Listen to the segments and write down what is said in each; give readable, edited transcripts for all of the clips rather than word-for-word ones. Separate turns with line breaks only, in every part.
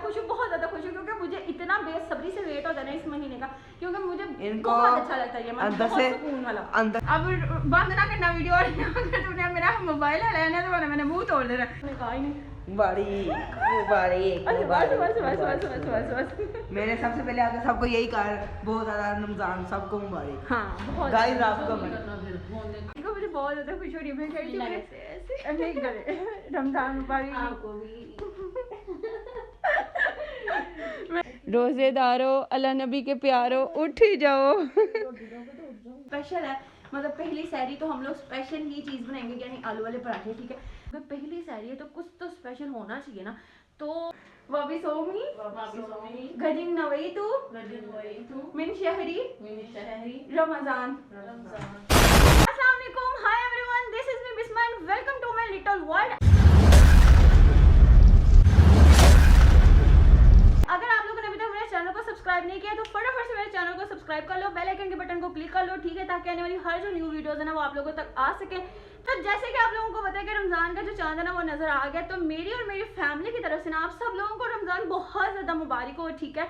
खुश हूँ, बहुत ज़्यादा खुश हूँ, क्योंकि मुझे इतना बेसब्री से वेट होता है ना इस महीने का, क्योंकि मुझे
इनको
बहुत अच्छा लगता है ये
अंदर से
वाला।
अंदर
अब बंद ना करना वीडियो, और अगर तूने मेरा मोबाइल हलाया ना तो मैंने मुंह तोड़ देना। मैंने कहा ही नहीं
मुबारक मैंने सबसे पहले आकर सबको यही कहा, बहुत ज़्यादा रमजान सबको मुबारक।
हाँ बहुत
गाइस आपको
मुझे बहुत ज़्यादा खुश हो रही है, मैं कह रही थी रमजान मुबारक। रोजेदारों, अल्लाह नबी के प्यारो, उठ ही जाओ। स्पेशल है, मतलब पहली सहरी तो हम लोग स्पेशल ही चीज़ बनाएंगे, यानी आलू वाले पराठे, ठीक है। तो पहली सहरी है तो कुछ तो स्पेशल होना चाहिए ना। तो वबी सोमी गजिन नवई तू मिन शहरी रमजान। अस्सलाम वालेकुम, hi everyone, this is me Bisma and welcome to my little world. अगर आप लोगों ने अभी तक मेरे चैनल को सब्सक्राइब नहीं किया तो फटाफट से मेरे चैनल को सब्सक्राइब कर लो, बेल आइकन के बटन को क्लिक कर लो, ठीक है, ताकि आने वाली हर जो न्यू वीडियोस है ना वो आप लोगों तक आ सके। तो जैसे कि आप लोगों को पता है कि रमजान का जो चांद है ना वो नजर आ गया, तो मेरी और मेरी फैमिली की तरफ से ना आप सब लोगों को रमजान बहुत ज्यादा मुबारक हो, ठीक है।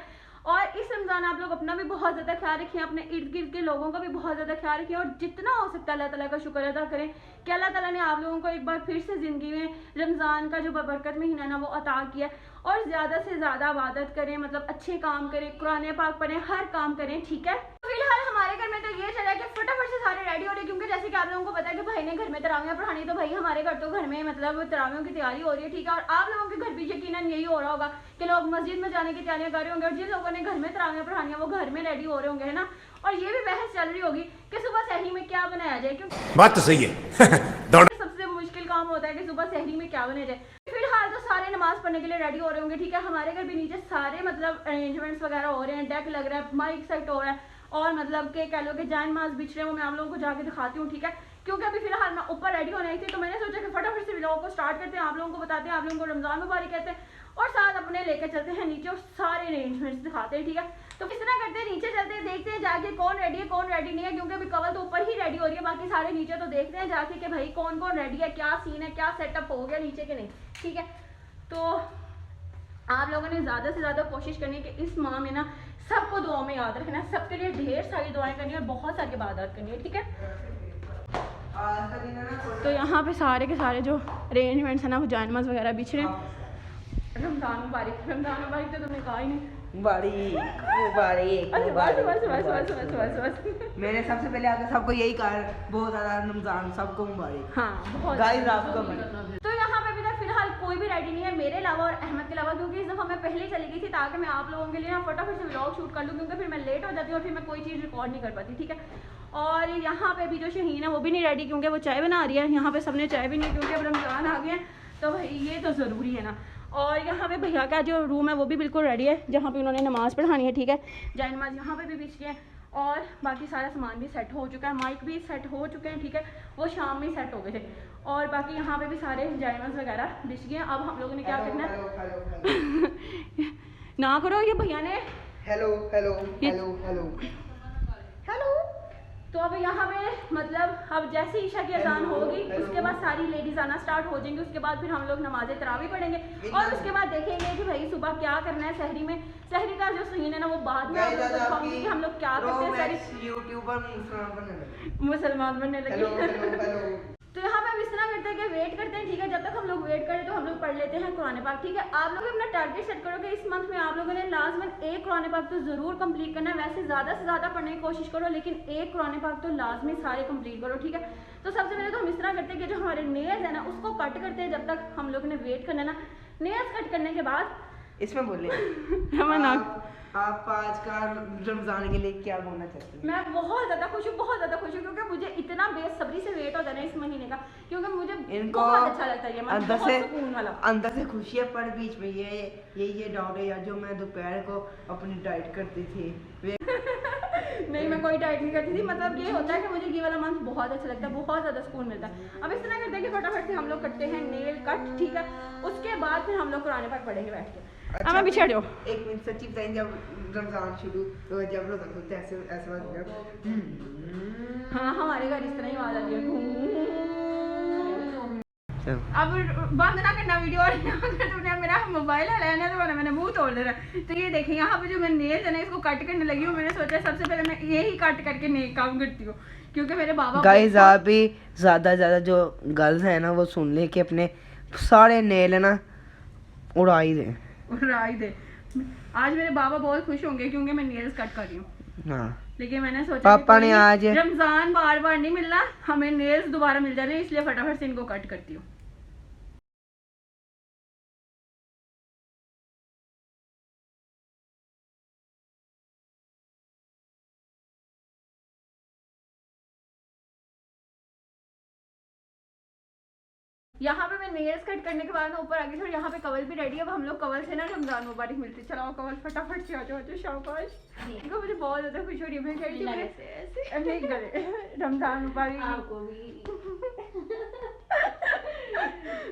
और इस रमजान आप लोग अपना भी बहुत ज़्यादा ख्याल रखें, अपने इर्द गिर्द के लोगों का भी बहुत ज़्यादा ख्याल रखें, और जितना हो सकता है अल्लाह ताला का शुक्र अदा करें कि अल्लाह ताला ने आप लोगों को एक बार फिर से ज़िंदगी में रमज़ान का जो बरकत महीना ना वो अता किया। और ज़्यादा से ज़्यादा इबादत करें, मतलब अच्छे काम करें, कुरान पाक पढ़ें, हर काम करें, ठीक है। फिलहाल हमारे घर में तो ये चला कि फटाफट से सारे रेडी हो रहे हैं, क्योंकि जैसे कि आप लोगों को पता है कि भाई ने घर में तरावियां पढ़ानी, तो भाई हमारे घर तो घर में मतलब तरावियों की तैयारी हो रही है, ठीक है। और आप लोगों के घर भी यकीनन यही हो रहा होगा कि लोग मस्जिद में जाने की तैयारियां कर रहे होंगे, और जिन लोगों ने घर में तरावियां पढ़ानी है वो घर में रेडी हो रहे होंगे, है ना। और ये भी बहस चल रही होगी कि सुबह सहरी में क्या बनाया जाए, क्योंकि
बात तो सही है।
सबसे मुश्किल काम होता है कि सुबह सहरी में क्या बनाया जाए। फिलहाल तो सारे नमाज पढ़ने के लिए रेडी हो रहे होंगे, ठीक है। हमारे घर भी नीचे सारे मतलब अरेंजमेंट्स वगैरह हो रहे हैं, डेक लग रहा है, माइक सेट हो रहा है, और मतलब के कह लो कि जान माज बिछ रहे हैं, वो मैं आप लोगों को जाके दिखाती हूँ, ठीक है। क्योंकि अभी फिलहाल मैं ऊपर रेडी होने आई थी, तो मैंने सोचा कि फटाफट से व्लॉग को स्टार्ट करते हैं, आप लोगों को बताते हैं, आप लोगों को रमजान मुबारक कहते हैं, और साथ अपने लेकर चलते हैं नीचे और सारे अरेंजमेंट्स दिखाते हैं, ठीक है। तो किस तरह करते हैं, नीचे चलते हैं, देखते हैं जाके कौन रेडी है कौन रेडी नहीं है, क्योंकि अभी कवल तो ऊपर ही रेडी हो रही है, बाकी सारे नीचे। तो देखते हैं जाके कि भाई कौन कौन रेडी है, क्या सीन है, क्या सेटअप हो गया नीचे के नहीं, ठीक है। तो आप लोगों ने ज़्यादा से ज़्यादा कोशिश करनी है कि इस माह में ना सबको दुआ में याद रखना है, सबके लिए ढेर सारी दुआएं करनी है और बहुत सारी इबादत करनी है, ठीक है। तो यहाँ पे सारे के सारे जो अरेंजमेंट्स है ना वो जानमाज वगैरह बिछ रहे हैं। रमजान मुबारक, रमजान मुबारक तो तुमने कहा ही नहीं।
मैंने सबसे पहले आकर सबको यही कहा, बहुत ज़्यादा रमजान सबको मुबारक।
हाँ बहुत
गाइस आपको
तो यहाँ पे अभी तक फिलहाल कोई भी रेडी नहीं है मेरे अलावा और अहमद के अलावा, क्योंकि इस दफ़ा मैं पहले चली गई थी ताकि मैं आप लोगों के लिए ना फटाफट से व्लॉग शूट कर लूँ, क्योंकि फिर मैं लेट हो जाती हूँ और फिर मैं कोई चीज़ रिकॉर्ड नहीं कर पाती, ठीक है। और यहाँ पे भी जो शहीन है वो भी नहीं रेडी, क्योंकि वो चाय बना रही है। यहाँ पे सबने चाय भी नहीं, क्योंकि अब रमज़ान आ गया तो भाई ये तो ज़रूरी है ना। और यहाँ पे भैया का जो रूम है वो भी बिल्कुल रेडी है, जहाँ पे उन्होंने नमाज़ पढ़ानी है, ठीक है। जाए नमाज यहाँ पे भी बिछ गए, और बाकी सारा सामान भी सेट हो चुका है, माइक भी सेट हो चुके हैं, ठीक है। वो शाम में ही सेट हो गए थे, और बाकी यहाँ पे भी सारे जायमाज वगैरह बिछ गए हैं। अब हम लोगों ने क्या करना है ना करो, ये भैया ने
hello hello hello hello
hello. तो अब यहाँ पे मतलब अब जैसे ईशा की अजान होगी उसके बाद सारी लेडीज आना स्टार्ट हो जाएंगी, उसके बाद फिर हम लोग नमाज तरावी पढ़ेंगे, और उसके बाद देखेंगे कि भाई सुबह क्या करना है सहरी में। सहरी का जो सीन है ना वो बाद में आप लोग को दिखाऊंगी कि हम लोग क्या करते हैं
यूट्यूबर
मुसलमान बनने लगे। तो यहाँ पे हम इस तरह करते हैं कि वेट करते हैं, ठीक है। जब तक हम लोग वेट करें तो हम लोग पढ़ लेते हैं कुरान पाक, ठीक है। आप लोग अपना टारगेट सेट करो कि इस मंथ में आप लोगों ने लाजमन एक कुरान पाक तो जरूर कंप्लीट करना है। वैसे ज़्यादा से ज़्यादा पढ़ने की कोशिश करो, लेकिन एक कुरान पाक तो लाजमी सारे कंप्लीट करो, ठीक है। तो सबसे पहले तो हम इस तरह करते हैं कि जो हमारे नेल्स है ना उसको कट करते हैं, जब तक हम लोग ने वेट करना है ना। नेल्स कट करने के बाद
इसमें बोले आप आज का रमजान के लिए क्या बोलना चाहते हैं?
मैं बहुत ज़्यादा खुश हूँ, बहुत ज़्यादा खुश हूँ, क्योंकि मुझे इतना बेसब्री से वेट होता है ना इस महीने का, क्योंकि मुझे
इनको
बहुत अच्छा लगता है ये
अंदर से खुशी है, पर बीच में ये डाउट है यार, जो मैं दोपहर को अपनी डाइट करती थी
नहीं मैं कोई डाइट नहीं करती थी, मतलब ये होता है कि मुझे ये वाला मंथ बहुत अच्छा लगता है, बहुत ज़्यादा सुकून मिलता है। अब इस तरह करते हैं कि फटाफट से हम लोग करते हैं नेल कट, ठीक है। उसके बाद फिर हम लोग कुरान पाक पढ़ेंगे बैठ के।
अच्छा,
मैं पीछे हटो।
एक मिनट सच्ची बताएं, जब रमजान शुरू तो जब रोजा खुलते ऐसे बात
हाँ हमारे घर इस तरह ही आवाज़ आती है। अब बंद ना करना वीडियो, और अगर तुमने मेरा मोबाइल हलाया ना तो मैंने मुंह तोड़ देना। तो ये देखें यहाँ पे जो मैं नेल्स है ना इसको कट करने लगी हूँ। मैंने सोचा सबसे पहले मैं यही कट करके नेल काम करती हूँ, क्योंकि मेरे बाबा
गाइस आप भी ज़्यादा जो गर्ल्स हैं ना वो सुन ले कि अपने सारे नेल ना उड़ाई दे।
आज मेरे बाबा बहुत खुश होंगे क्योंकि मैं नेल्स कट कर रही हूँ।
हाँ
लेकिन मैंने सोचा
पापा ने आज
रमजान बार बार नहीं मिलना, हमें नेल्स दोबारा मिल जाने, इसलिए फटाफट से इनको कट करती हूँ। यहाँ पे मैं नेल्स कट करने के बाद ऊपर आ गई थी, यहाँ पे कवल भी रेडी है। अब हम लोग कवल से ना रमजान मुबारक मिलते। चलो कवल फटाफट से आ जाओ, शाबाश। इनको मुझे बहुत ज्यादा खुश हो रही है। मैं कह रही थी रमजान मुबारक।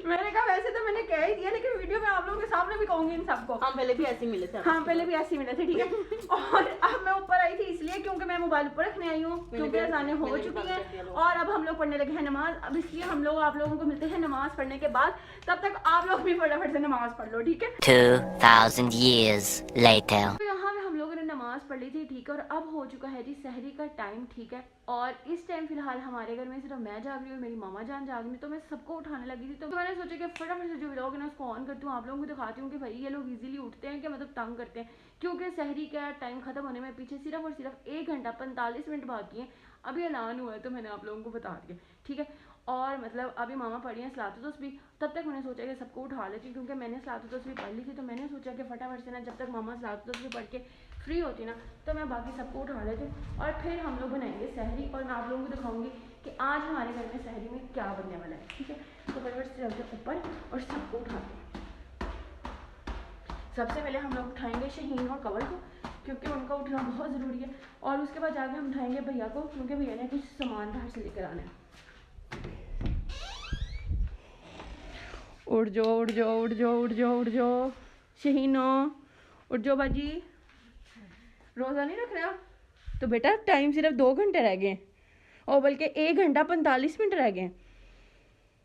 मैंने कहा वैसे तो मैंने कह ही दिया, लेकिन वीडियो में आप लोगों के सामने भी कहूंगी इन सबको।
हम पहले भी ऐसे ही मिले थे।
हाँ पहले भी ऐसे ही मिले थे, ठीक है। और अब मैं ऊपर आई थी इसलिए क्योंकि मैं मोबाइल ऊपर रखने आई हूँ, क्योंकि अज़ानें हो चुकी हैं और अब हम लोग पढ़ने लगे हैं नमाज। अब इसलिए हम लोग आप लोगों को मिलते हैं नमाज पढ़ने के बाद। तब तक आप लोग भी फटाफट से नमाज पढ़ लो, ठीक है।
2000 years later.
तो यहाँ पे हम लोगों ने नमाज पढ़ ली थी, ठीक है। और अब हो चुका है जी सहरी का टाइम, ठीक है। और इस टाइम फिलहाल हमारे घर में सिर्फ मैं जाग रही हूँ, मेरी मामा जान जाग रही, तो मैं सबको उठाने लगी थी। तो मैंने सोचा कि फटाफट से जो व्लॉग है ना उसको ऑन करती हूँ, आप लोगों को दिखाती हूँ कि भाई ये लोग इजीली उठते हैं कि मतलब तंग करते हैं, क्योंकि सहरी का टाइम खत्म होने में पीछे सिर्फ और सिर्फ 1 घंटा 45 मिनट बाकी है। अभी ऐलान हुआ है तो मैंने आप लोगों को बता दिया, ठीक है। और मतलब अभी मामा पढ़ी हैं सलातो तस्बीह, तब तक मैंने सोचा कि सबको उठा लेती हूँ, क्योंकि मैंने सलातो तस्बीह पढ़ ली थी। तो मैंने सोचा कि फटाफट से ना जब तक मामा सलातो तस्बीह पढ़ के फ्री होती ना तो मैं बाकी सबको उठा लेती हूँ और फिर हम लोग बनाएंगे सहरी। और मैं आप लोगों को दिखाऊंगी कि आज हमारे घर में सहरी में क्या बनने वाला है, ठीक है। तो फटाफट से चलते ऊपर और सबको उठाते हैं। सबसे पहले हम लोग उठाएंगे शहीन और कवल को, क्योंकि उनका उठना बहुत ज़रूरी है। और उसके बाद जाके हम उठाएंगे भैया को, क्योंकि भैया ने कुछ सामान बाहर से लेकर आना है। उठ जाओ उठ जाओ उठ जाओ उठ जाओ उठ जाओ शहीनो, उठ जाओ बाजी। रोज़ा नहीं रख रहा तो बेटा टाइम सिर्फ 2 घंटे रह गए, और बल्कि 1 घंटा 45 मिनट रह गए।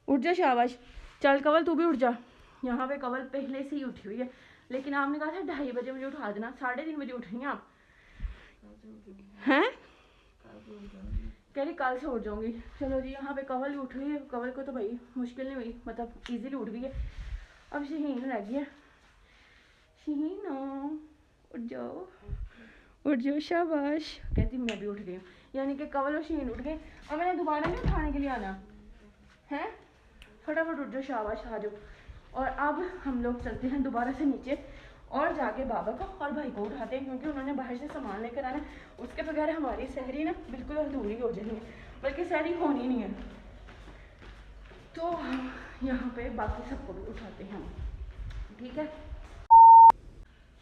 उठ जा शाबाश। चल कवल तू भी उठ जा। यहाँ पे कवल पहले से ही उठी हुई है, लेकिन आपने कहा था 2:30 बजे मुझे उठा देना, 3:30 बजे उठ रही हैं आप हैं। कह रही कल से उठ जाऊंगी। चलो जी यहाँ पे कवल उठ गई है। कवल को तो भाई मुश्किल नहीं हुई, मतलब इजीली उठ गई है। अब शहीन रह गई है। शहीन उठ जाओ शाबाश। कहती मैं भी उठ गई हूँ, यानी कि कवल और शहीन उठ गए। और मैंने दोबारा नहीं उठाने के लिए आना है। फटाफट उठ जाओ शाबाश, आ जाओ। और अब हम लोग चलते हैं दोबारा से नीचे और जाके बाबा को और भाई को उठाते हैं, क्योंकि उन्होंने बाहर से सामान लेकर आना। उसके बगैर हमारी सहरी ना बिल्कुल अधूरी हो जाएगी, बल्कि सहरी होनी नहीं है। तो यहाँ पे बाकी सबको भी उठाते हैं हम, ठीक है।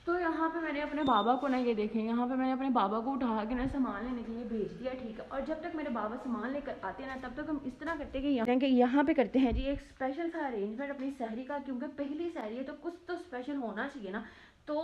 तो यहाँ पे मैंने अपने बाबा को ना ये देखें, यहाँ पे मैंने अपने बाबा को उठा के ना सामान लेने के लिए भेज दिया, ठीक है। और जब तक मेरे बाबा सामान लेकर आते हैं ना तब तक हम इस तरह करते हैं कि यहाँ पे करते हैं जी एक स्पेशल सा अरेंजमेंट अपनी सहरी का, क्योंकि पहली सहरी है तो कुछ तो स्पेशल होना चाहिए ना। तो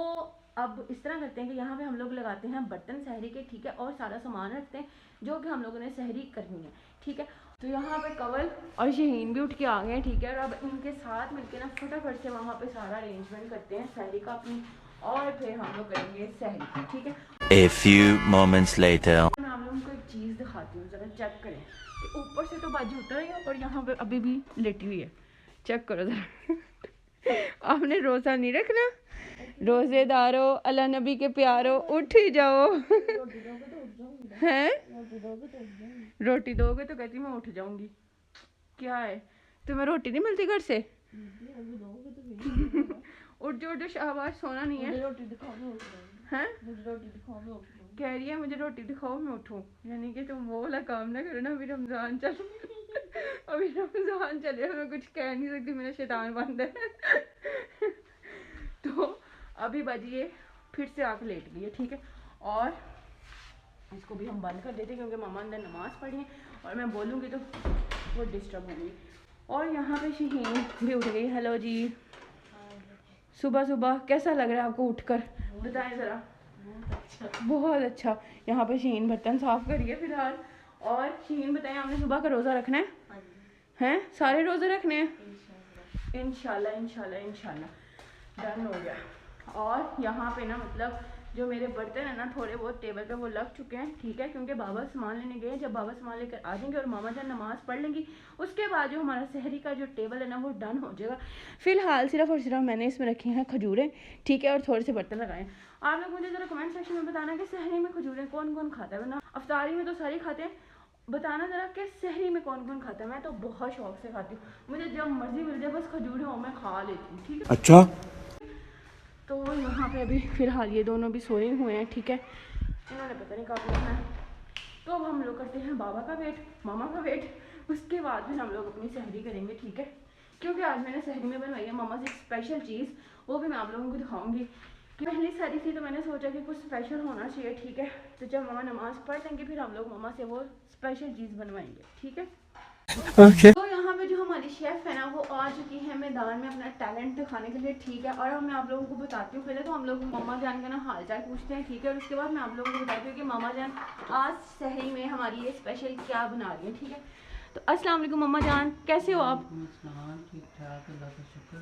अब इस तरह करते हैं कि यहाँ पे हम लोग लगाते हैं बर्तन सहरी के, ठीक है। और सारा सामान रखते हैं जो कि हम लोगों ने सहरी करनी है, ठीक है। तो यहाँ पे कवल और शहीन भी उठ के आ गए, ठीक है। और अब इनके साथ मिलके ना फटाफट से वहाँ पे सारा अरेंजमेंट करते हैं सहरी का अपनी, और फिर हम लोग करेंगे सहरी, ठीक है।
A few moments later.
मैं आप लोगों को एक चीज़ दिखाती हूँ, ज़रा चेक करें कि ऊपर से तो बाजू उतर रही है और यहाँ पे अभी भी लेटी हुई है। चेक करो ज़रा। आपने रोज़ा नहीं रखना, रोज़ेदारो अल्लाह नबी के प्यारो उठ ही जाओ। हैं रोटी दोगे तो कहती मैं उठ जाऊंगी। क्या है तुम्हें रोटी नहीं मिलती घर से? उठ जाओ शाबाश, सोना नहीं है। रोटी दिखाओ हैं? रोटी दिखाओ मैं उठूं। कह रही है मुझे रोटी दिखाओ मैं उठूं, यानी कि तुम वो वाला काम ना करो ना। अभी रमजान चल अभी रमजान चले, मैं कुछ कह नहीं सकती, मेरा शैतान बंद है। तो अभी बजिए फिर से आके लेट गई है, ठीक है। और इसको भी हम बंद कर देते हैं क्योंकि मामा अंदर नमाज़ पढ़ी है और मैं बोलूँगी तो वो डिस्टर्ब होंगी। और यहाँ पे शहीन भी उठ गई। हेलो जी, सुबह सुबह कैसा लग रहा है आपको उठकर, बताएं ज़रा। बहुत अच्छा। यहाँ पे शहीन बर्तन साफ़ करिए फिलहाल। और शहीन बताएं, आपने सुबह का रोज़ा रखना है? हैं सारे रोज़े रखने हैं इंशाल्लाह इंशाल्लाह इंशाल्लाह डन हो गया। और यहाँ पे ना मतलब जो मेरे बर्तन है ना थोड़े बहुत टेबल पे वो लग चुके हैं, ठीक है, क्योंकि बाबा सामान लेने गए। जब बाबा सामान लेकर आ जाएंगे और मामा जान नमाज़ पढ़ लेंगी उसके बाद जो हमारा सहरी का जो टेबल है ना वो डन हो जाएगा। फ़िलहाल सिर्फ और सिर्फ मैंने इसमें रखी हैं खजूरें, ठीक है, और थोड़े से बर्तन लगाए। आप लोग मुझे ज़रा कमेंट सेक्शन में बताना कि सहरी में खजूरें कौन कौन खाता है, वरना अफ्तारी में तो सारी खाते हैं। बताना ज़रा कि सहरी में कौन कौन खाता है। मैं तो बहुत शौक से खाती हूँ, मुझे जब मर्ज़ी मिल जाए बस खजूरें हो मैं खा लेती हूँ, ठीक है।
अच्छा
तो यहाँ पे अभी फ़िलहाल ये दोनों भी सोए हुए हैं, ठीक है, इन्होंने पता नहीं कब उठना है। तो अब हम लोग करते हैं बाबा का वेट, मामा का वेट, उसके बाद फिर हम लोग अपनी सहरी करेंगे, ठीक है। क्योंकि आज मैंने सहरी में बनवाई है मामा से एक स्पेशल चीज़, वो भी मैं आप लोगों को दिखाऊंगी। कि पहली सहरी थी तो मैंने सोचा कि कुछ स्पेशल होना चाहिए, ठीक है। तो जब मामा नमाज़ पढ़ लेंगे फिर हम लोग मामा से वो स्पेशल चीज़ बनवाएंगे, ठीक है। तो यहाँ पे जो हमारी शेफ़ है ना वो आ चुकी है मैदान में अपना टैलेंट दिखाने के लिए, ठीक है। और अब मैं आप लोगों को बताती हूँ, पहले तो हम लोग मामा जान का ना हाल चाल पूछते हैं, ठीक है, और उसके बाद मैं आप लोगों को बताती हूँ कि मामा जान आज सहरी में हमारी ये स्पेशल क्या बना रही है, ठीक है। तो अस्सलाम वालेकुम मामा जान, कैसे हो आप?
ठीक ठाक, अल्लाह का शुक्र।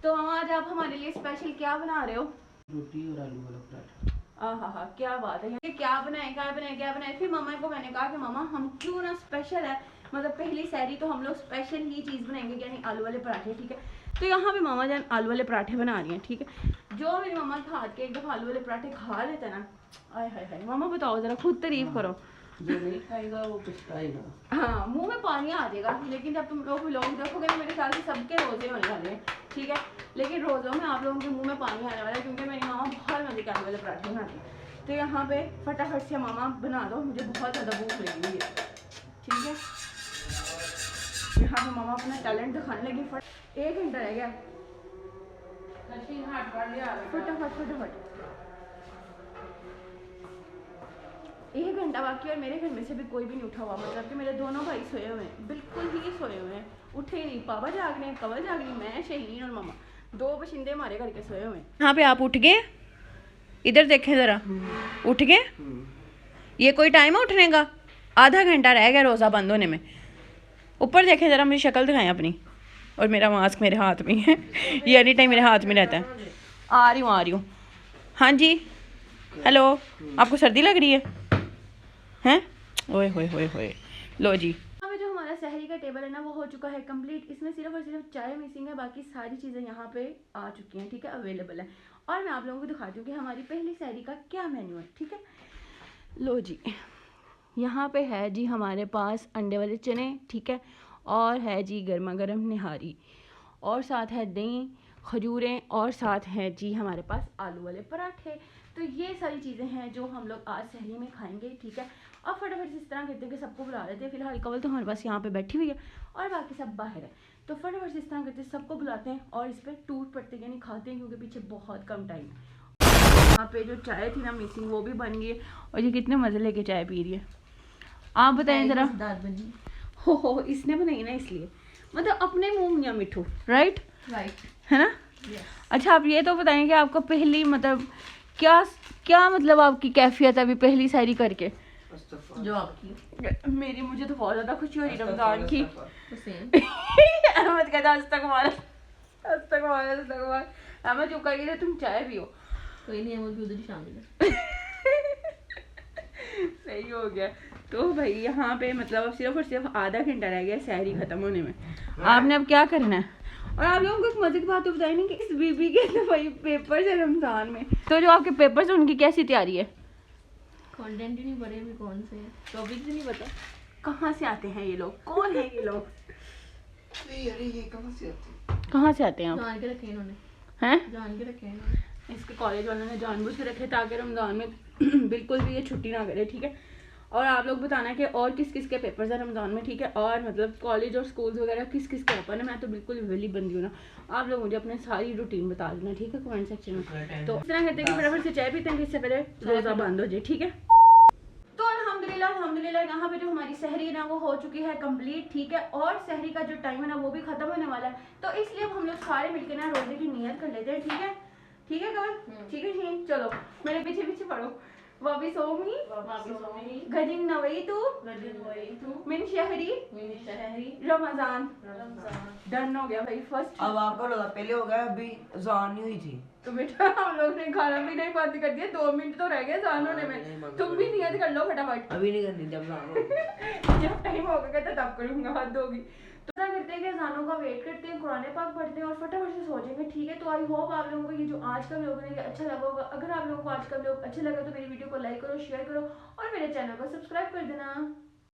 तो मामा आज आप हमारे लिए स्पेशल क्या बना रहे हो?
रोटी और आलू वाला पराठा।
हाँ क्या बात है, ये क्या बनाए। फिर मामा को मैंने कहा कि मामा हम क्यों ना स्पेशल है, मतलब पहली सहरी तो हम लोग स्पेशल ही चीज़ बनाएंगे, यानी आलू वाले पराठे, ठीक है। तो यहाँ पे मामा जान आलू वाले पराठे बना रही हैं, ठीक है। जो मेरी मामा के हाथ के एक दफ़ा आलू वाले पराठे खा लेते हैं ना, आय हाय हाय, मामा बताओ ज़रा खुद तारीफ करो।
जो नहीं खाएगा वो पछताएगा।
हाँ मुंह में पानी आ जाएगा, लेकिन जब तुम लोग व्लॉग देखोगे तो मेरे ख्याल से सबके रोज़े होने वाले हैं, ठीक है। लेकिन रोज़ों में आप लोगों के मुंह में पानी आने वाला है, क्योंकि मेरी मामा बहुत मज़े के आलू वाले पराठे बनाती है। तो यहाँ पे फटाफट से मामा बना दो, मुझे बहुत ज़्यादा भूख लगी हुई है, ठीक है। यहाँ पे मामा अपना टैलेंट दिखाने लगी। 1 घंटा रह गया, फटाफट 1 घंटा बाकी और मेरे घर में से भी कोई भी नहीं उठा हुआ, मतलब कि मेरे दोनों भाई सोए हुए हैं, बिल्कुल ही सोए हुए हैं, उठे ही नहीं। पापा जाग रहे हैं, कवल जाग रही, मैं, शहीन और मामा, 2 बशिंदे हमारे घर के सोए हुए हैं। यहाँ पे आप उठ गए, इधर देखें ज़रा, उठ गए। ये कोई टाइम है उठने का? आधा घंटा रह गया रोज़ा बंद होने में। ऊपर देखें ज़रा, मेरी शक्ल दिखाएं अपनी, और मेरा मास्क मेरे हाथ में है, ये एनी टाइम मेरे हाथ में रहता है। आ रही हूँ। हाँ जी, हेलो, आपको सर्दी लग रही है? ओए होए, लो जी। जो हमारा सहरी का टेबल है ना वो हो चुका है कंप्लीट। इसमें सिर्फ और सिर्फ चाय मिसिंग है, बाकी सारी चीज़ें यहाँ पे आ चुकी हैं, ठीक है, अवेलेबल है। और मैं आप लोगों को दिखाती हूँ कि हमारी पहली सहरी का क्या मेन्यू है, ठीक है। लो जी, यहाँ पे है जी हमारे पास अंडे वाले चने, ठीक है, और है जी गर्मा गर्म निहारी, और साथ है दही, खजूरें, और साथ है जी हमारे पास आलू वाले पराठे। तो ये सारी चीज़ें हैं जो हम लोग आज सहरी में खाएंगे, ठीक है। अब फटाफट से इस तरह करते हैं कि सबको बुला लेते हैं। फिलहाल कवल तो हमारे पास यहाँ पे बैठी हुई है और बाकी सब बाहर है, तो फटाफट से इस तरह करते हैं, सबको बुलाते हैं और इस पर टूट पड़ते यानी खाते हैं, क्योंकि पीछे बहुत कम टाइम है। यहाँ पे जो चाय थी ना मिसिंग वो भी बन गई है, और ये कितने मज़े लेके चाय पी रही है, आप बताएं ज़रा। हो इसने बनाई ना, इसलिए मतलब अपने मुँह मियाँ मिठू, राइट है ना। अच्छा आप ये तो बताएं कि आपको पहली मतलब क्या मतलब आपकी कैफियत अभी पहली सहरी करके?
जो आपकी
मेरी, मुझे तो बहुत ज़्यादा खुशी हो रही रमज़ान की। अहमद कहता अस्तगफुर। अहमद चुप कर गई, तुम चाय पियो।
कोई नहीं, अहमद भी उधर ही शामिल है।
सही हो गया। तो भाई यहाँ पे मतलब अब सिर्फ और सिर्फ आधा घंटा रह गया सहरी ख़त्म होने में। आपने अब क्या करना है? और आप लोगों को एक मजे की बात तो बताई नहीं कि इस बीबी के तो भाई पेपर्स है रमज़ान में, तो जो आपके पेपर्स हैं उनकी कैसी तैयारी है?
कंटेंट ही नहीं पढ़े अभी, कौन से टॉपिक ही नहीं पता।
कहाँ से आते हैं ये लोग, कौन है ये लोग?
ये
कहाँ से आते हैं आप?
जान के रखे इन्होंने,
हैं?
जान के रखे इन्होंने।
इसके कॉलेज वालों ने जानबूझ के रखे ताकि रमज़ान में बिल्कुल भी ये छुट्टी ना करे, ठीक है। और आप लोग बताना कि और किस किस के पेपर्स हैं रमज़ान में, ठीक है। और मतलब कॉलेज और स्कूल्स वगैरह किस किस के ओपन है। मैं तो बिल्कुल वेली बंदी हूँ ना, आप लोग मुझे अपने सारी रूटीन बता देना, ठीक है, कमेंट सेक्शन में। तो इस तरह कहते हैं कि फटाफट से चाय पीते हैं कि इससे पहले रोज़ा बंद हो जाए, ठीक है। तो अल्हम्दुलिल्लाह यहाँ पे जो हमारी सहरी है ना वो हो चुकी है कंप्लीट, ठीक है। और सहरी का जो टाइम है ना वो भी खत्म होने वाला है, तो इसलिए हम लोग सारे मिलकर ना रोजे की नियत कर लेते हैं, ठीक है। ठीक है कवल, ठीक है, चलो मेरे पीछे पीछे पढ़ो। वबी सोमी
वापस सोमी
गदिन नवैतु
गदिन वही तू
मिन शहरी
मिनी शहरी
रमजान।
रमजान।
डन हो गया भाई फर्स्ट।
अब आपका लगा पहले हो गया, अभी जान नहीं हुई थी।
तो बेटा हम लोग ने खाना पीना ही बंद कर दिया, 2 मिनट तो रह गए जान होने में। तुम भी नियत कर लो फटाफट।
अभी नहीं करनी, जब जान होगी।
जब टाइम होगा तो तब करूंगा, हद होगी। तो क्या करते हैं कि अज़ानों का वेट करते हैं, कुरान पाक पढ़ते हैं और फटाफट से सो जाएंगे, ठीक है। तो आई होप आप लोगों को ये जो आज का व्लॉग है ये अच्छा लगा होगा। अगर आप लोगों को आज का व्लॉग अच्छा लगा तो मेरी वीडियो को लाइक करो, शेयर करो और मेरे चैनल को सब्सक्राइब कर देना।